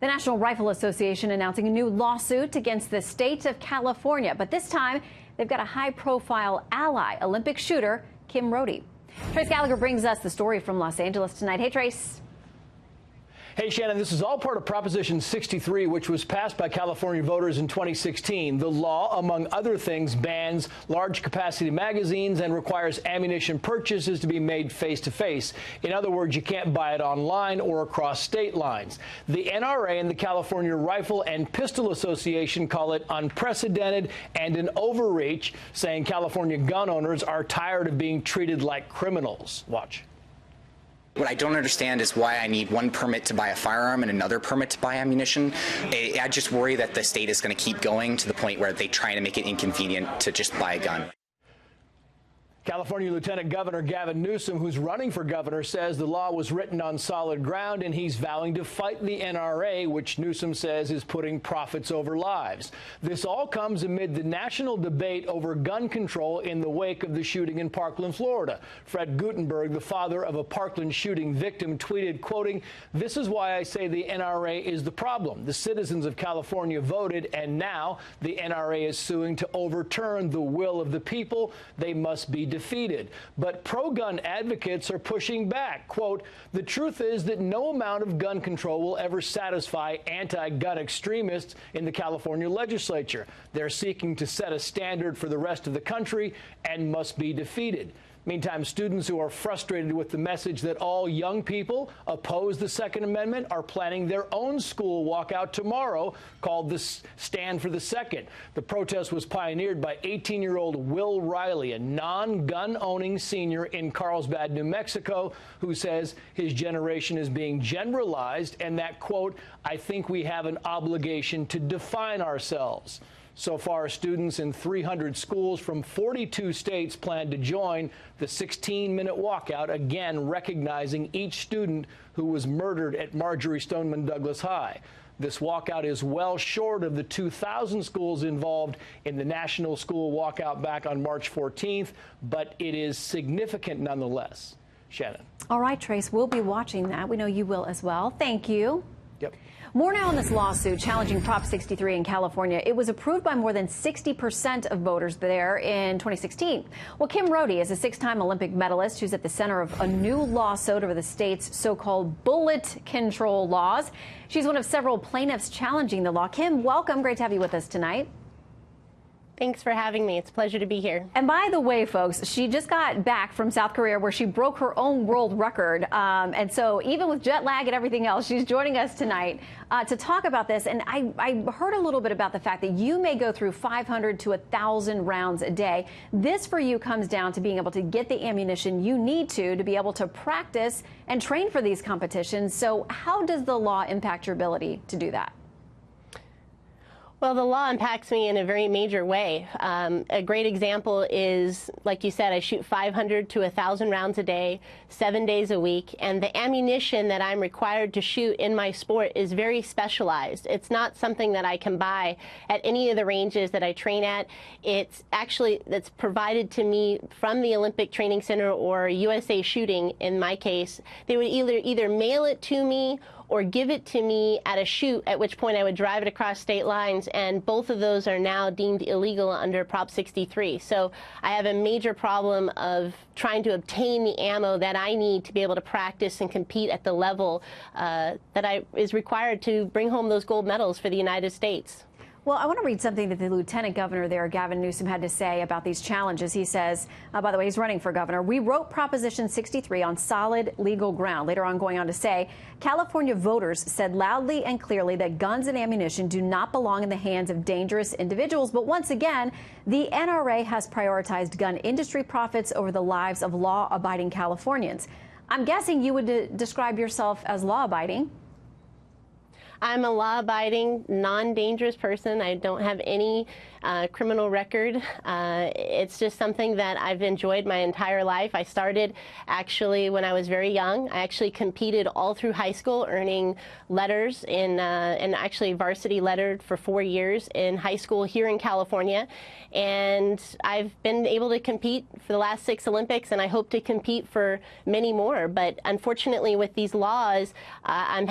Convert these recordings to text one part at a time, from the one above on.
The National Rifle Association announcing a new lawsuit against the state of California, but this time they've got a high-profile ally, Olympic shooter Kim Rhode. Trace Gallagher brings us the story from Los Angeles tonight. Hey, Trace. Hey, Shannon, this is all part of Proposition 63, which was passed by California voters in 2016. The law, among other things, bans large-capacity magazines and requires ammunition purchases to be made face-to-face. In other words, you can't buy it online or across state lines. The NRA and the California Rifle and Pistol Association call it unprecedented and an overreach, saying California gun owners are tired of being treated like criminals. Watch. What I don't understand is why I need one permit to buy a firearm and another permit to buy ammunition. I just worry that the state is going to keep going to the point where they try to make it inconvenient to just buy a gun. California Lieutenant Governor Gavin Newsom, who's running for governor, says the law was written on solid ground, and he's vowing to fight the NRA, which Newsom says is putting profits over lives. This all comes amid the national debate over gun control in the wake of the shooting in Parkland, Florida. Fred Gutenberg, the father of a Parkland shooting victim, tweeted, quoting, "This is why I say the NRA is the problem. The citizens of California voted, and now the NRA is suing to overturn the will of the people. They must be defeated." But pro-gun advocates are pushing back. Quote, "The truth is that no amount of gun control will ever satisfy anti-gun extremists in the California legislature. They're seeking to set a standard for the rest of the country and must be defeated." Meantime, students who are frustrated with the message that all young people oppose the Second Amendment are planning their own school walkout tomorrow called the Stand for the Second. The protest was pioneered by 18-year-old Will Riley, a non-gun-owning senior in Carlsbad, New Mexico, who says his generation is being generalized and that, quote, "I think we have an obligation to define ourselves." So far, students in 300 schools from 42 states plan to join the 16-minute walkout, again recognizing each student who was murdered at Marjory Stoneman Douglas High. This walkout is well short of the 2,000 schools involved in the national school walkout back on March 14th, but it is significant nonetheless. Shannon. All right, Trace, we'll be watching that. We know you will as well. Thank you. Yep. More now on this lawsuit challenging Prop 63 in California. It was approved by more than 60% of voters there in 2016. Well, Kim Rhode is a six-time Olympic medalist who's at the center of a new lawsuit over the state's so-called bullet control laws. She's one of several plaintiffs challenging the law. Kim, welcome. Great to have you with us tonight. Thanks for having me. It's a pleasure to be here. And by the way, folks, she just got back from South Korea where she broke her own world record. And so even with jet lag and everything else, she's joining us tonight to talk about this. And I heard a little bit about the fact that you may go through 500 to 1,000 rounds a day. This for you comes down to being able to get the ammunition you need to be able to practice and train for these competitions. So how does the law impact your ability to do that? Well, the law impacts me in a very major way. A great example is, like you said, I shoot 500 to 1,000 rounds a day, 7 days a week, and the ammunition that I'm required to shoot in my sport is very specialized. It's not something that I can buy at any of the ranges that I train at. It's provided to me from the Olympic Training Center or USA Shooting, in my case. They would either mail it to me or give it to me at a shoot, at which point I would drive it across state lines, and both of those are now deemed illegal under Prop 63. So I have a major problem of trying to obtain the ammo that I need to be able to practice and compete at the level that is required to bring home those gold medals for the United States. Well, I want to read something that the Lieutenant Governor there, Gavin Newsom, had to say about these challenges. He says, by the way, he's running for governor, "We wrote Proposition 63 on solid legal ground." Later on, going on to say, "California voters said loudly and clearly that guns and ammunition do not belong in the hands of dangerous individuals. But once again, the NRA has prioritized gun industry profits over the lives of law-abiding Californians." I'm guessing you would describe yourself as law-abiding. I'm a law-abiding, non-dangerous person. I don't have any criminal record. It's just something that I've enjoyed my entire life. I started actually when I was very young. I actually competed all through high school, earning letters and actually varsity lettered for 4 years in high school here in California. And I've been able to compete for the last 6 Olympics, and I hope to compete for many more. But unfortunately, with these laws, I'm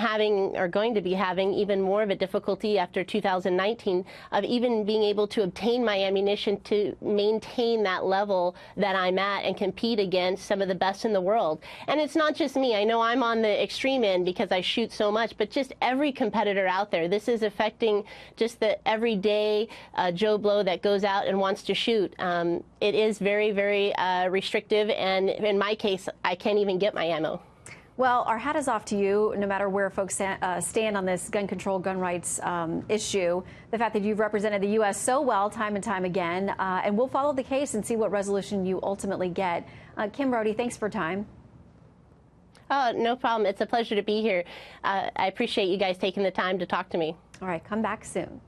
going to be having having even more of a difficulty after 2019 of even being able to obtain my ammunition to maintain that level that I'm at and compete against some of the best in the world. And it's not just me. I know I'm on the extreme end because I shoot so much, but just every competitor out there. This is affecting just the everyday Joe Blow that goes out and wants to shoot. It is very, very restrictive, and in my case, I can't even get my ammo. Well, our hat is off to you, no matter where folks stand on this gun control, gun rights issue. The fact that you've represented the U.S. so well time and time again, and we'll follow the case and see what resolution you ultimately get. Kim Rhode, thanks for time. Oh, no problem. It's a pleasure to be here. I appreciate you guys taking the time to talk to me. All right, come back soon.